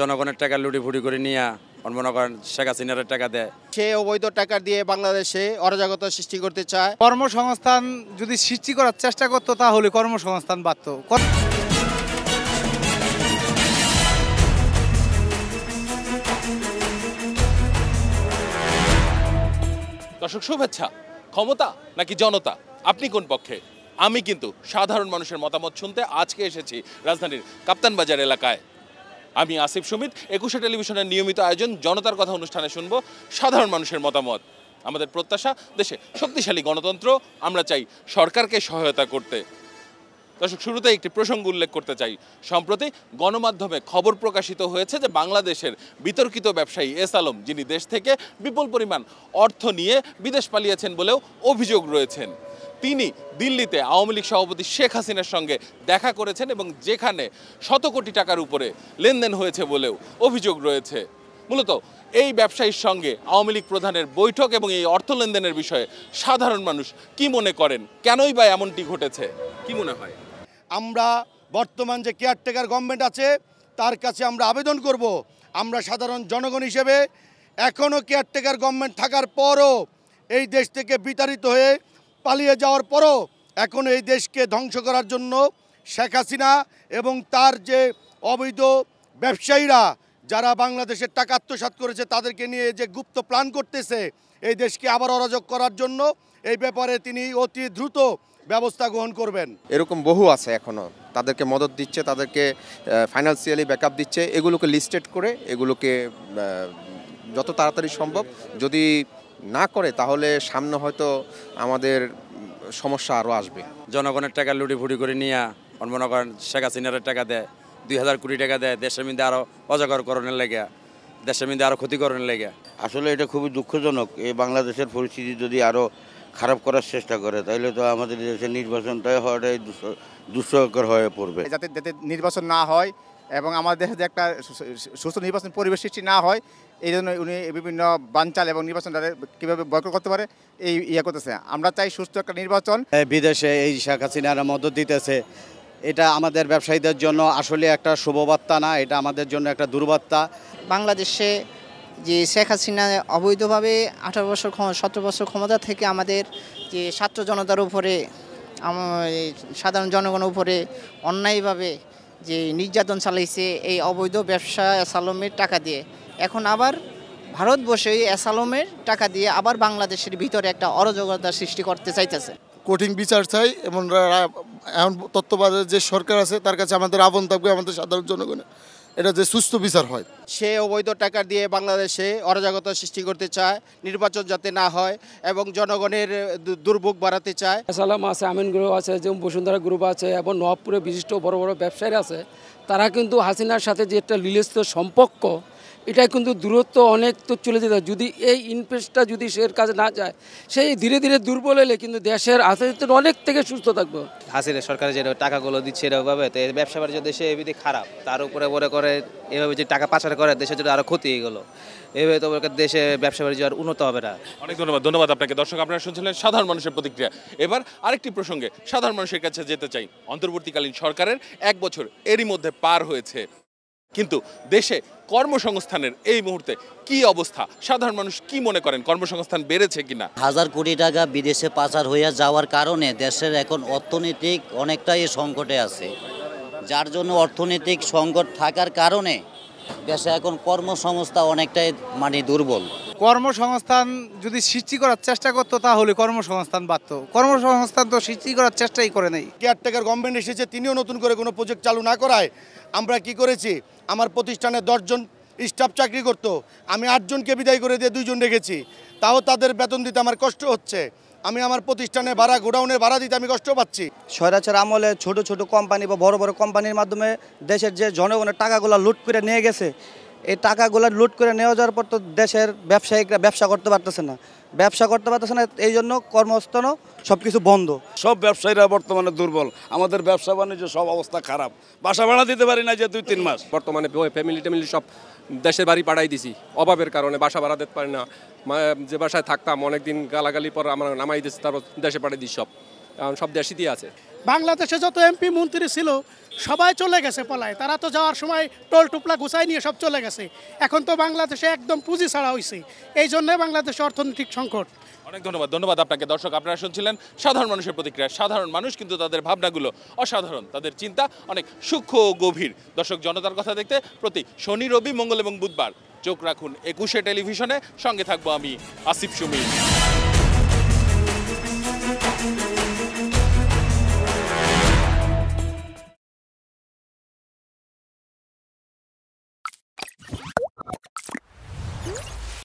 জনগণের টাকা লুটিফুটি করে নিয়ে মনে করেন শেখ হাসিনার টাকা দেয়। সে অবৈধ টাকা দিয়ে বাংলাদেশে অরাজকতা সৃষ্টি করতে চায়। কর্মসংস্থান যদি সৃষ্টি করার চেষ্টা করতো তাহলে কর্মসংস্থান বাড়ত। দর্শক শুভেচ্ছা। ক্ষমতা নাকি জনতা, আপনি কোন পক্ষে? আমি কিন্তু সাধারণ মানুষের মতামত শুনতে আজকে এসেছি রাজধানীর কাপ্তান বাজার এলাকায়। আমি আসিফ সুমিত, ২১শে টেলিভিশনের নিয়মিত আয়োজন জনতার কথা অনুষ্ঠানে শুনবো সাধারণ মানুষের মতামত। আমাদের প্রত্যাশা দেশে শক্তিশালী গণতন্ত্র, আমরা চাই সরকারকে সহায়তা করতে। দর্শক শুরুতে একটি প্রসঙ্গ উল্লেখ করতে চাই। সম্প্রতি গণমাধ্যমে খবর প্রকাশিত হয়েছে যে বাংলাদেশের বিতর্কিত ব্যবসায়ী এস আলম, যিনি দেশ থেকে বিপুল পরিমাণ অর্থ নিয়ে বিদেশ পালিয়েছেন বলেও অভিযোগ রয়েছেন, তিনি দিল্লিতে আওয়ামী লীগ সভাপতি শেখ হাসিনার সঙ্গে দেখা করেছেন এবং যেখানে শত কোটি টাকার উপরে লেনদেন হয়েছে বলেও অভিযোগ রয়েছে। মূলত এই ব্যবসায়ীর সঙ্গে আওয়ামী লীগ প্রধানের বৈঠক এবং এই অর্থ লেনদেনের বিষয়ে সাধারণ মানুষ কি মনে করেন, কেনই বা এমনটি ঘটেছে, কি মনে হয়? আমরা বর্তমান যে কেয়ারটেকার গভর্নমেন্ট আছে তার কাছে আমরা আবেদন করব, আমরা সাধারণ জনগণ হিসেবে এখনও কেয়ারটেকার গভর্নমেন্ট থাকার পরও, এই দেশ থেকে বিতাড়িত হয়ে পালিয়ে যাওয়ার পরও এখন এই দেশকে ধ্বংস করার জন্য শেখ হাসিনা এবং তার যে অবৈধ ব্যবসায়ীরা যারা বাংলাদেশের টাকা আত্মসাৎ করেছে তাদেরকে নিয়ে যে গুপ্ত প্ল্যান করতেছে এই দেশকে আবার অরাজক করার জন্য, এই ব্যাপারে তিনি অতি দ্রুত ব্যবস্থা গ্রহণ করবেন। এরকম বহু আছে এখনও, তাদেরকে মদত দিচ্ছে, তাদেরকে ফাইন্যান্সিয়ালি ব্যাকআপ দিচ্ছে। এগুলোকে লিস্টেড করে এগুলোকে যত তাড়াতাড়ি সম্ভব যদি না করে তাহলে সামনে হয়তো আমাদের সমস্যা আরও আসবে। জনগণের টাকা লুটিফুটি করে নিয়ে মনে করেন শেখ হাসিনার টাকা দেয়, ২০০০ কোটি টাকা দেয় দেশের মধ্যে আরও অজাগরকরণের লেগে, দেশের মধ্যে আরও ক্ষতিকরণের লেগে। আসলে এটা খুবই দুঃখজনক। এই বাংলাদেশের পরিস্থিতি যদি আরও খারাপ করার চেষ্টা করে তাহলে তো আমাদের দেশের নির্বাচনটাই হওয়াটাই দুঃস্থকর হয়ে পড়বে। যাতে নির্বাচন না হয় এবং আমাদের দেশে যে একটা সুস্থ নির্বাচন পরিবেশ সৃষ্টি না হয়, এই জন্য উনি বিভিন্ন বানচাল এবং নির্বাচনটা কীভাবে বয়কট করতে পারে এই করতেছে। আমরা চাই সুস্থ একটা নির্বাচন। বিদেশে এই শেখ হাসিনারা মদত দিতেছে, এটা আমাদের ব্যবসায়ীদের জন্য আসলে একটা শুভবার্তা না, এটা আমাদের জন্য একটা দুর্বার্তা। বাংলাদেশে যে শেখ হাসিনা অবৈধভাবে 17 বছর ক্ষমতা থেকে আমাদের যে ছাত্র জনতার উপরে, সাধারণ জনগণের উপরে অন্যায়ভাবে যে নির্যাতন চালাইছে এই অবৈধ ব্যবসা এস আলমের টাকা দিয়ে, এখন আবার ভারতবর্ষে এস আলমের টাকা দিয়ে আবার বাংলাদেশের ভিতরে একটা অরাজকতা সৃষ্টি করতে চাইতেছে। কঠিন বিচার চাই এবং এখন তত্ত্বাবধায়ক যে সরকার আছে তার কাছে আমাদের আহ্বান থাকবে, আমাদের সাধারণ জনগণের এটা যে সুস্থ বিচার হয়। সে অবৈধ টাকা দিয়ে বাংলাদেশে অরাজকতা সৃষ্টি করতে চায়, নির্বাচন যাতে না হয় এবং জনগণের দুর্ভোগ বাড়াতে চায়। সালাম আছে, আমিন গ্রুপ আছে, যেমন বসুন্ধরা গ্রুপ আছে এবং নবাবপুরে বিশিষ্ট বড় বড় ব্যবসায়ীরা আছে, তারা কিন্তু হাসিনার সাথে যে একটা রিলেশন সম্পর্ক, এটা কিন্তু দূরত্ব অনেক তো চলে যেতে। যদি এই ইনভেস্টটা যদি সে কাজে না যায়, সেই ধীরে ধীরে দুর্বল হলে কিন্তু দেশের আর্থিক অনেক থেকে সুস্থ থাকবে। হাসিনা সরকারের যে টাকাগুলো দিচ্ছে এরকমভাবে, তো ব্যবসা বাণিজ্য দেশে এমনি খারাপ, তার উপরে বলে করে এভাবে যে টাকা পাচার করে দেশের জন্য আরও ক্ষতি হয়ে গেলো। এভাবে তো দেশে ব্যবসা বাণিজ্য আর উন্নত হবে না। অনেক ধন্যবাদ আপনাকে। দর্শক, আপনারা শুনছিলেন সাধারণ মানুষের প্রতিক্রিয়া। এবার আরেকটি প্রসঙ্গে সাধারণ মানুষের কাছে যেতে চাই। অন্তর্বর্তীকালীন সরকারের 1 বছর এরই মধ্যে পার হয়েছে, কিন্তু দেশে কর্মসংস্থানের এই মুহূর্তে কি অবস্থা? সাধারণ মানুষ কি মনে করেন, কর্মসংস্থান বেড়েছে কিনা? 1000 কোটি টাকা বিদেশে পাচার হয়ে যাওয়ার কারণে দেশের এখন অর্থনৈতিক অনেকটাই সংকটে আছে, যার জন্য অর্থনৈতিক সংকট থাকার কারণে দেশে এখন কর্মসংস্থান অনেকটাই দুর্বল। কর্মসংস্থান যদি সৃষ্টি করার চেষ্টা করতো তাহলে কর্মসংস্থান বাড়ত। কর্মসংস্থান তো সৃষ্টি করার চেষ্টাই করে নাই। কেয়ারটেকার গভর্নমেন্ট এসেছে, তিনিও নতুন করে কোনো প্রজেক্ট চালু না করায় আমরা কি করেছি, আমার প্রতিষ্ঠানে 10 জন স্টাফ চাকরি করতো, আমি 8 জনকে বিদায় করে দিয়ে 2 জন রেখেছি, তাও তাদের বেতন দিতে আমার কষ্ট হচ্ছে। আমি আমার প্রতিষ্ঠানে ভাড়া, গোডাউনের ভাড়া দিতে আমি কষ্ট পাচ্ছি। স্বৈরাচার আমলে ছোট ছোট কোম্পানি বা বড় বড় কোম্পানির মাধ্যমে দেশের যে জনগণের টাকাগুলো লুট করে নিয়ে গেছে, এই টাকাগুলো লুট করে নিয়ে যাওয়ার পর তো দেশের ব্যবসায়িকরা ব্যবসা করতে পারতেছে না, এই জন্য কর্মস্থানও সব কিছু বন্ধ। সব ব্যবসায়ীরা বর্তমানে দুর্বল, আমাদের ব্যবসা বাণিজ্য সব অবস্থা খারাপ, বাসা ভাড়া দিতে পারি না যে 2-3 মাস। বর্তমানে ফ্যামিলি সব দেশের বাড়ি পাঠাই দিছি অভাবের কারণে, বাসা ভাড়া দিতে পারি না। যে বাসায় থাকতাম অনেকদিন গালাগালি পর আমরা নামাই দিচ্ছি, তারপর দেশে পাঠিয়ে দিই, সব দেশিতেই আছে। বাংলাদেশে যত এমপি মন্ত্রী ছিল সবাই চলে গেছে পলায়, তারা তো যাওয়ার সময় টোল টুপলা গুছাই নিয়ে সব চলে গেছে। এখন তো বাংলাদেশে একদম পুঁজি ছাড়া হয়েছে, এই জন্যে বাংলাদেশে অর্থনৈতিক সংকট। অনেক ধন্যবাদ আপনাকে। দর্শক, আপনারা শুনছিলেন সাধারণ মানুষের প্রতিক্রিয়া। সাধারণ মানুষ কিন্তু তাদের ভাবনাগুলো অসাধারণ, তাদের চিন্তা অনেক সূক্ষ্ম ও গভীর। দর্শক, জনতার কথা দেখতে প্রতি শনি, রবি, মঙ্গল এবং বুধবার চোখ রাখুন 21শে টেলিভিশনে। সঙ্গে থাকবো আমি আসিফ সুমির।